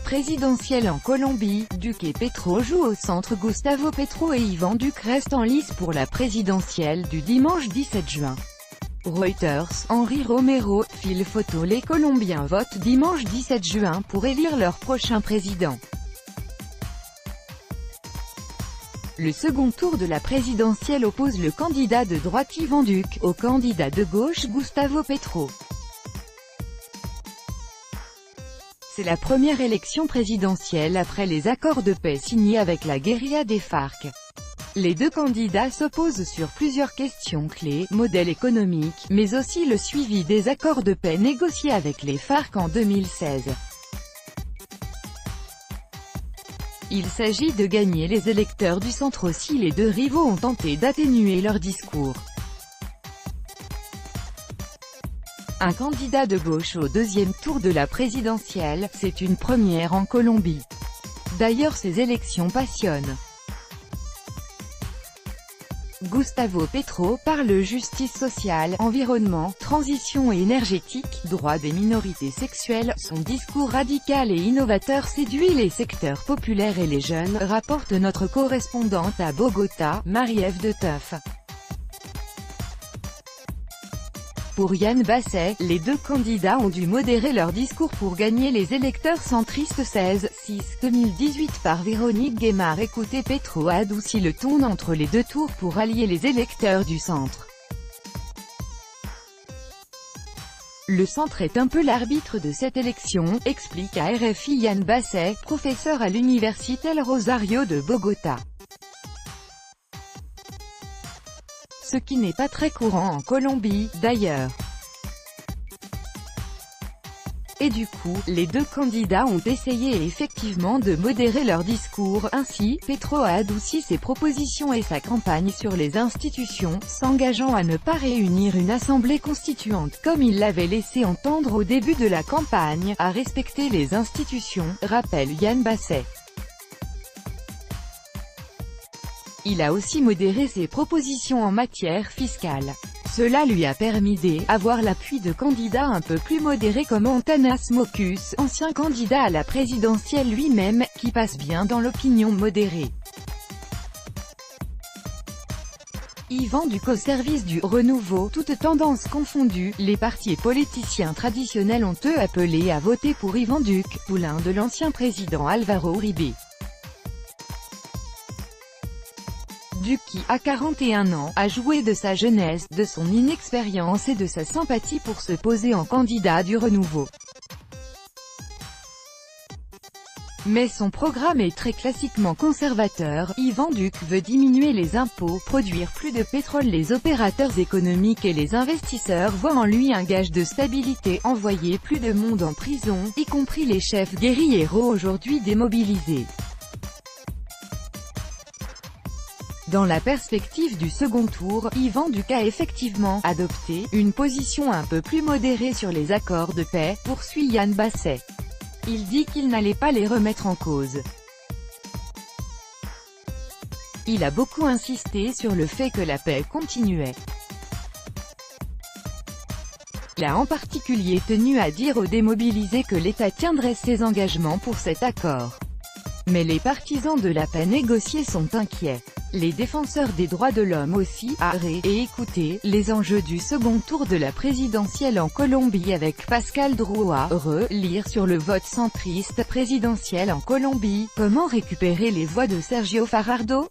présidentielle en Colombie, Duque et Petro jouent au centre. Gustavo Petro et Iván Duque restent en lice pour la présidentielle du dimanche 17 juin. Reuters, Henry Romero, file photo. Les Colombiens votent dimanche 17 juin pour élire leur prochain président. Le second tour de la présidentielle oppose le candidat de droite Iván Duque au candidat de gauche Gustavo Petro. C'est la première élection présidentielle après les accords de paix signés avec la guérilla des FARC. Les deux candidats s'opposent sur plusieurs questions clés, modèle économique, mais aussi le suivi des accords de paix négociés avec les FARC en 2016. Il s'agit de gagner les électeurs du centre aussi. Les deux rivaux ont tenté d'atténuer leur discours. Un candidat de gauche au deuxième tour de la présidentielle, c'est une première en Colombie. D'ailleurs, ces élections passionnent. Gustavo Petro parle justice sociale, environnement, transition énergétique, droits des minorités sexuelles. Son discours radical et innovateur séduit les secteurs populaires et les jeunes, rapporte notre correspondante à Bogota, Marie-Ève de Teuf. Pour Yann Basset, les deux candidats ont dû modérer leur discours pour gagner les électeurs centristes. 16-6-2018 par Véronique Guémard. Écoutez, Petro a adouci le ton entre les deux tours pour allier les électeurs du centre. Le centre est un peu l'arbitre de cette élection, explique à RFI Yann Basset, professeur à l'Université El Rosario de Bogota. Ce qui n'est pas très courant en Colombie, d'ailleurs. Et du coup, les deux candidats ont essayé effectivement de modérer leur discours. Ainsi, Petro a adouci ses propositions et sa campagne sur les institutions, s'engageant à ne pas réunir une assemblée constituante comme il l'avait laissé entendre au début de la campagne, à respecter les institutions, rappelle Yann Basset. Il a aussi modéré ses propositions en matière fiscale. Cela lui a permis d'avoir l'appui de candidats un peu plus modérés comme Antanas Mockus, ancien candidat à la présidentielle lui-même, qui passe bien dans l'opinion modérée. Iván Duque au service du renouveau, toutes tendances confondues, les partis et politiciens traditionnels ont eux appelé à voter pour Iván Duque, poulain de l'ancien président Álvaro Uribe. Duque qui, à 41 ans, a joué de sa jeunesse, de son inexpérience et de sa sympathie pour se poser en candidat du renouveau. Mais son programme est très classiquement conservateur. Iván Duque veut diminuer les impôts, produire plus de pétrole. Les opérateurs économiques et les investisseurs voient en lui un gage de stabilité, envoyer plus de monde en prison, y compris les chefs guérilleros aujourd'hui démobilisés. Dans la perspective du second tour, Iván Duque a effectivement adopté une position un peu plus modérée sur les accords de paix, poursuit Yann Basset. Il dit qu'il n'allait pas les remettre en cause. Il a beaucoup insisté sur le fait que la paix continuait. Il a en particulier tenu à dire aux démobilisés que l'État tiendrait ses engagements pour cet accord. Mais les partisans de la paix négociée sont inquiets. Les défenseurs des droits de l'homme aussi. Et écoutez, les enjeux du second tour de la présidentielle en Colombie avec Pascal Drouat. Lire sur le vote centriste présidentiel en Colombie, comment récupérer les voix de Sergio Fajardo?